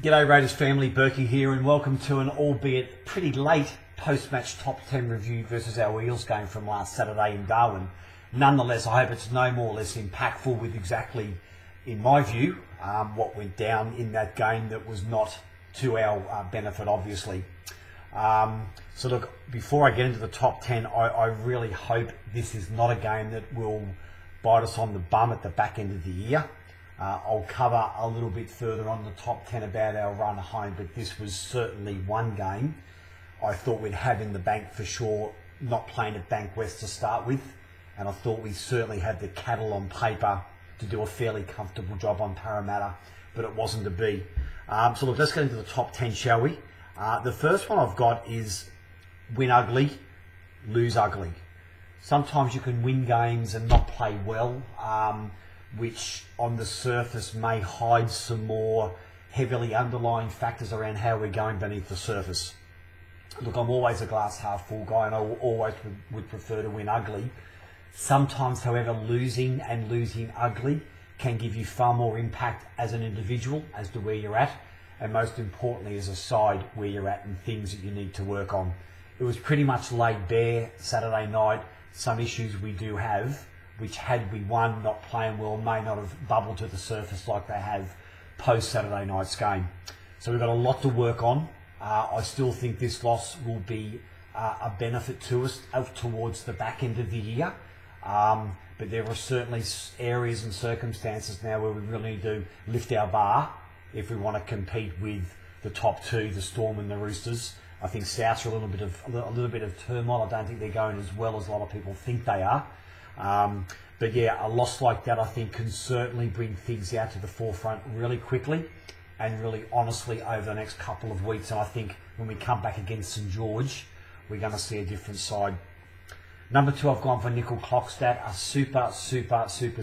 G'day Raiders family, Bourkeys here, and welcome to an albeit pretty late post-match top 10 review versus our Eels game from last Saturday in Darwin. Nonetheless, I hope it's no more or less impactful with exactly, in my view, what went down in that game that was not to our benefit, obviously. So look, before I get into the top 10, I really hope this is not a game that will bite us on the bum at the back end of the year. I'll cover a little bit further on the top 10 about our run home, but this was certainly one game I thought we'd have in the bank for sure, not playing at Bankwest to start with, and I thought we certainly had the cattle on paper to do a fairly comfortable job on Parramatta, but it wasn't to be. So look, let's get into the top 10, shall we? The first one I've got is win ugly, lose ugly. Sometimes you can win games and not play well, which on the surface may hide some more heavily underlying factors around how we're going beneath the surface. Look, I'm always a glass half full guy, and I always would prefer to win ugly. Sometimes, however, losing ugly can give you far more impact as an individual as to where you're at, and most importantly as a side where you're at and things that you need to work on. It was pretty much laid bare Saturday night, some issues we do have, which had we won, not playing well, may not have bubbled to the surface like they have post Saturday night's game. So we've got a lot to work on. I still think this loss will be a benefit to us out towards the back end of the year. But there are certainly areas and circumstances now where we really need to lift our bar if we want to compete with the top two, the Storm and the Roosters. I think Souths are a little bit of turmoil. I don't think they're going as well as a lot of people think they are. But yeah, a loss like that I think can certainly bring things out to the forefront really quickly and really honestly over the next couple of weeks. And I think when we come back against St George, we're going to see a different side. Number 2, I've gone for Nickel Clockstat. A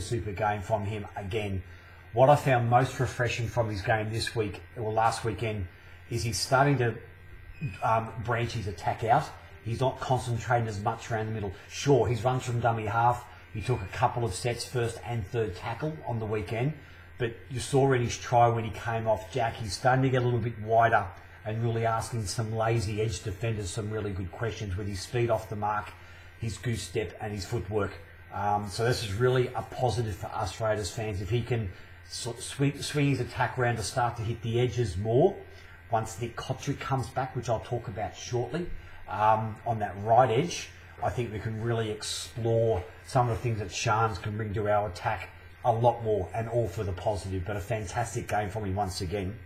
super game from him again. What I found most refreshing from his game this week, or last weekend, is he's starting to branch his attack out. He's not concentrating as much around the middle. Sure, he's runs from dummy half. He took a couple of sets, first and third tackle on the weekend. But you saw in his try when he came off Jack, he's starting to get a little bit wider and really asking some lazy edge defenders some really good questions with his speed off the mark, his goose step and his footwork. So this is really a positive for us Raiders fans. If he can swing his attack around to start to hit the edges more, once Nick Kotrick comes back, which I'll talk about shortly, on that right edge, I think we can really explore some of the things that Shans can bring to our attack a lot more, and all for the positive. But a fantastic game from him once again.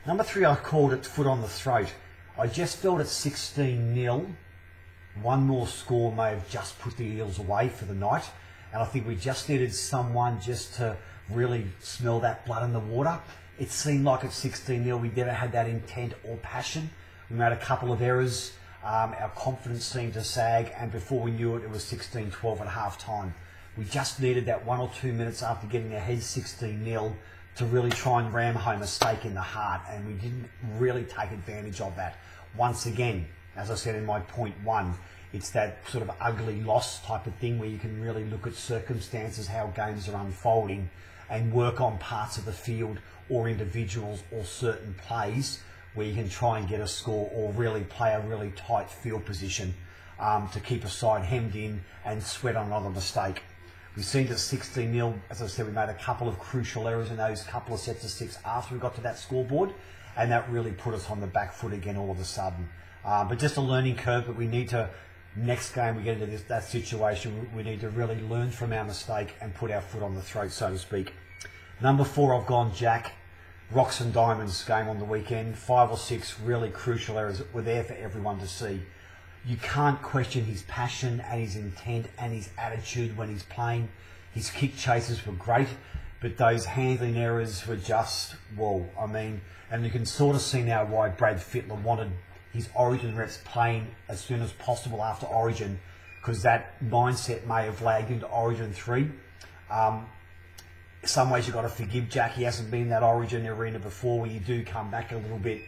Number 3, I called it foot on the throat. I just felt at 16-0, one more score may have just put the Eels away for the night, and I think we just needed someone just to really smell that blood in the water. It seemed like at 16-0 we never had that intent or passion. We made a couple of errors, our confidence seemed to sag, and before we knew it, it was 16-12 at half time. We just needed that 1 or 2 minutes after getting ahead 16-0 to really try and ram home a stake in the heart, and we didn't really take advantage of that. Once again, as I said in my point 1, it's that sort of ugly loss type of thing where you can really look at circumstances, how games are unfolding, and work on parts of the field or individuals or certain plays where you can try and get a score or really play a really tight field position to keep a side hemmed in and sweat on another mistake. We seemed at 16-0, as I said, we made a couple of crucial errors in those couple of sets of 6 after we got to that scoreboard, and that really put us on the back foot again all of a sudden. But just a learning curve, but we need to, next game we get into that situation, we need to really learn from our mistake and put our foot on the throat, so to speak. Number 4, I've gone Jack. Rocks and Diamonds game on the weekend. 5 or 6 really crucial errors that were there for everyone to see. You can't question his passion and his intent and his attitude when he's playing. His kick chases were great, but those handling errors were just, well, I mean, and you can sort of see now why Brad Fittler wanted his Origin reps playing as soon as possible after Origin, because that mindset may have lagged into Origin 3. Some ways you've got to forgive Jack. He hasn't been in that Origin arena before where you do come back a little bit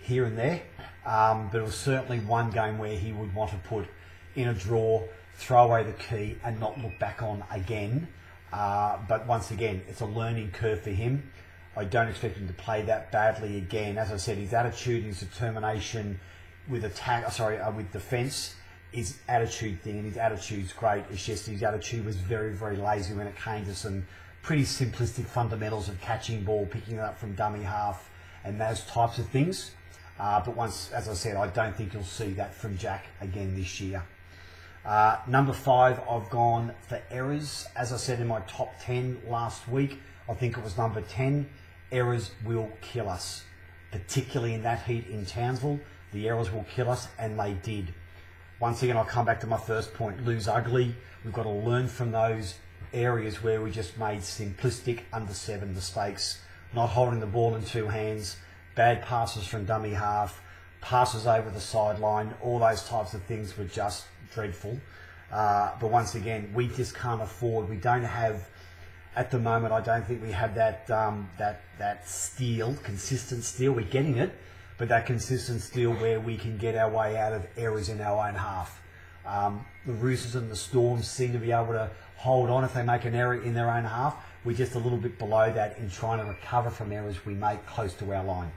here and there. But it was certainly one game where he would want to put in a draw, throw away the key and not look back on again. But once again, it's a learning curve for him. I don't expect him to play that badly again. As I said, his attitude, his determination with with defence, his attitude thing, and his attitude's great. It's just his attitude was very, very lazy when it came to some pretty simplistic fundamentals of catching ball, picking it up from dummy half, and those types of things. But once, as I said, I don't think you'll see that from Jack again this year. Number 5, I've gone for errors. As I said in my top 10 last week, I think it was number 10. Errors will kill us, particularly in that heat in Townsville. The errors will kill us, and they did. Once again, I'll come back to my first point, lose ugly. We've got to learn from those areas where we just made simplistic under 7 mistakes, not holding the ball in 2 hands, bad passes from dummy half, passes over the sideline, all those types of things were just dreadful. But once again, we just can't afford, we don't have, at the moment, I don't think we have that steel, consistent steel. We're getting it, but that consistent steel where we can get our way out of errors in our own half. The Roosters and the Storms seem to be able to hold on if they make an error in their own half. We're just a little bit below that in trying to recover from errors we make close to our line.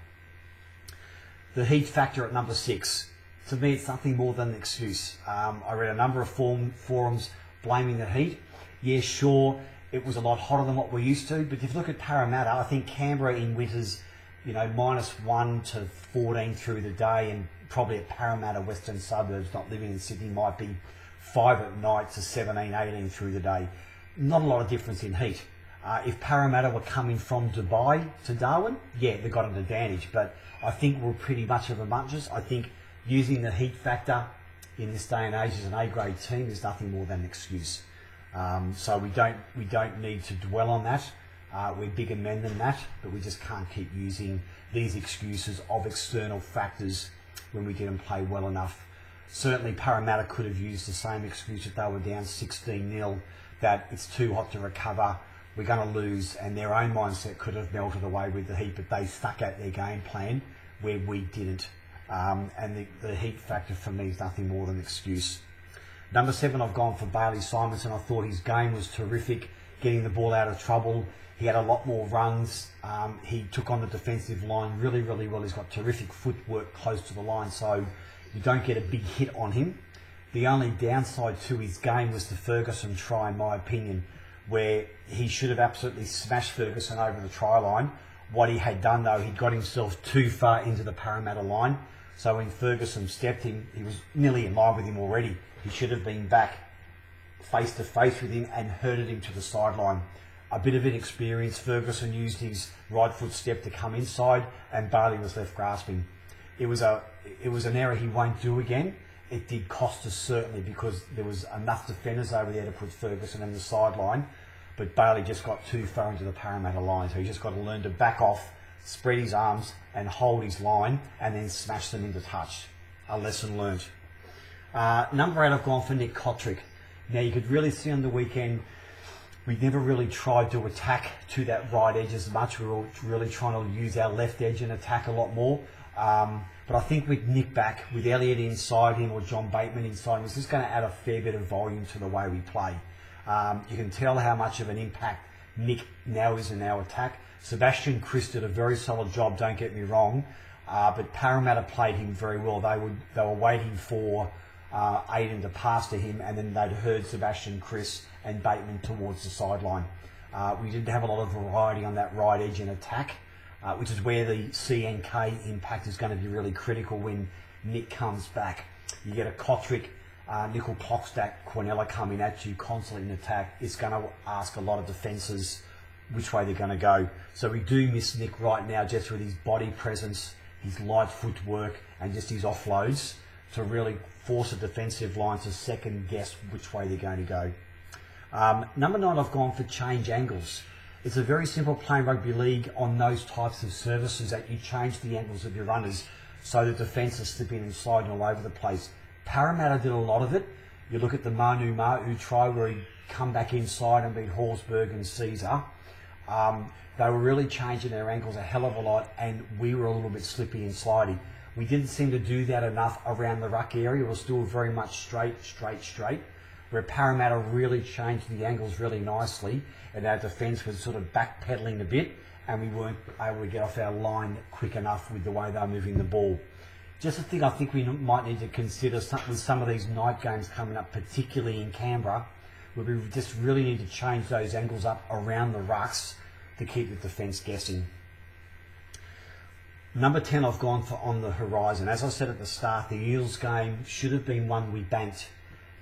The heat factor at number 6. To me, it's nothing more than an excuse. I read a number of forums blaming the heat. Yeah, sure, it was a lot hotter than what we're used to, but if you look at Parramatta, I think Canberra in winters, -1 to 14 through the day, and probably at Parramatta, western suburbs, not living in Sydney, might be 5 at night to 17, 18 through the day. Not a lot of difference in heat. If Parramatta were coming from Dubai to Darwin, yeah, they got an advantage, but I think we're pretty much of a muchness. I think using the heat factor in this day and age as an A-grade team is nothing more than an excuse. So we don't need to dwell on that. We're bigger men than that, but we just can't keep using these excuses of external factors when we didn't play well enough. Certainly Parramatta could have used the same excuse if they were down 16-0, that it's too hot to recover, we're going to lose, and their own mindset could have melted away with the heat, but they stuck at their game plan where we didn't. And the heat factor for me is nothing more than an excuse. Number 7, I've gone for Bailey Simonson. I thought his game was terrific, getting the ball out of trouble. He had a lot more runs. He took on the defensive line really, really well. He's got terrific footwork close to the line, so you don't get a big hit on him. The only downside to his game was the Ferguson try, in my opinion, where he should have absolutely smashed Ferguson over the try line. What he had done, though, he'd got himself too far into the Parramatta line. So when Ferguson stepped him, he was nearly in line with him already. He should have been back face to face with him and herded him to the sideline. A bit of inexperience. Ferguson used his right foot step to come inside, and Bailey was left grasping. It was an error he won't do again. It did cost us certainly, because there was enough defenders over there to put Ferguson in the sideline, but Bailey just got too far into the Parramatta line, so he just got to learn to back off, spread his arms and hold his line, and then smash them into touch. A lesson learnt. Number 8, I've gone for Nick Kotrick. Now you could really see on the weekend, we never really tried to attack to that right edge as much. We were really trying to use our left edge and attack a lot more. But I think with Nick back, with Elliott inside him or John Bateman inside him, it's just going to add a fair bit of volume to the way we play. You can tell how much of an impact Nick now is in our attack. Sebastian Chris did a very solid job, don't get me wrong, but Parramatta played him very well. They were waiting for Aiden to pass to him, and then they'd herd Sebastian Chris and Bateman towards the sideline. We didn't have a lot of variety on that right edge in attack, which is where the CNK impact is going to be really critical when Nick comes back. You get a Kotrick, Nickel Clockstack, Quinella coming at you constantly in attack. It's going to ask a lot of defences which way they're going to go. So we do miss Nick right now, just with his body presence, his light footwork, and just his offloads to really force a defensive line to second guess which way they're going to go. Number 9, I've gone for change angles. It's a very simple playing rugby league on those types of services, that you change the angles of your runners so the defence is slipping and sliding all over the place. Parramatta did a lot of it. You look at the Manu Ma'u try where he come back inside and beat Horsburgh and Caesar. They were really changing their angles a hell of a lot, and we were a little bit slippy and slidey. We didn't seem to do that enough around the ruck area. It was still very much straight, where Parramatta really changed the angles really nicely, and our defence was sort of backpedaling a bit, and we weren't able to get off our line quick enough with the way they were moving the ball. Just a thing I think we might need to consider with some of these night games coming up, particularly in Canberra, where we just really need to change those angles up around the rucks to keep the defence guessing. Number 10 I've gone for on the horizon. As I said at the start, the Eels game should have been one we banked.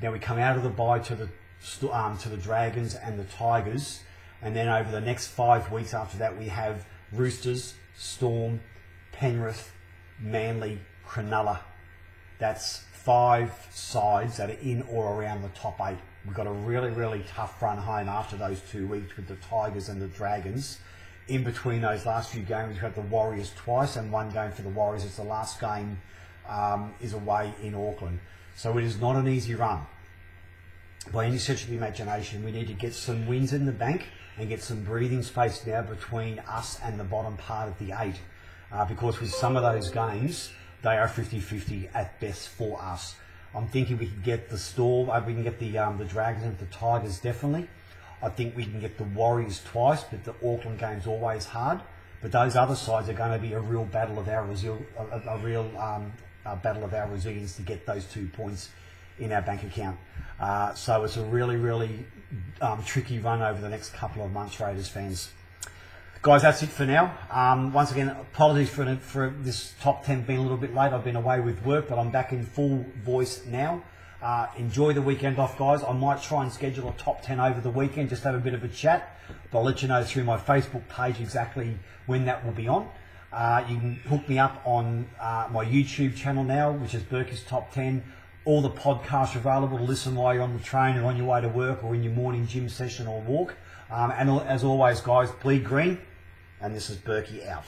Now we come out of the bye to the Dragons and the Tigers, and then over the next 5 weeks after that we have Roosters, Storm, Penrith, Manly, Cronulla. That's 5 sides that are in or around the top 8. We've got a really, really tough run home after those 2 weeks with the Tigers and the Dragons. In between those last few games, we've had the Warriors twice, and one game for the Warriors. It's the last game is away in Auckland. So it is not an easy run. By any stretch of the imagination, we need to get some wins in the bank and get some breathing space now between us and the bottom part of the 8. Because with some of those games, they are 50-50 at best for us. I'm thinking we can get the Storm, we can get the Dragons and the Tigers definitely. I think we can get the Warriors twice, but the Auckland game's always hard. But those other sides are going to be a real battle of our battle of our resilience to get those 2 points in our bank account. So it's a really, really tricky run over the next couple of months, Raiders fans. Guys, that's it for now. Once again, apologies for this top 10 being a little bit late. I've been away with work, but I'm back in full voice now. Enjoy the weekend off, guys. I might try and schedule a top 10 over the weekend, just have a bit of a chat. But I'll let you know through my Facebook page exactly when that will be on. You can hook me up on my YouTube channel now, which is Bourkeys Top 10. All the podcasts are available to listen while you're on the train or on your way to work or in your morning gym session or walk. And as always, guys, bleed green. And this is Bourkey out.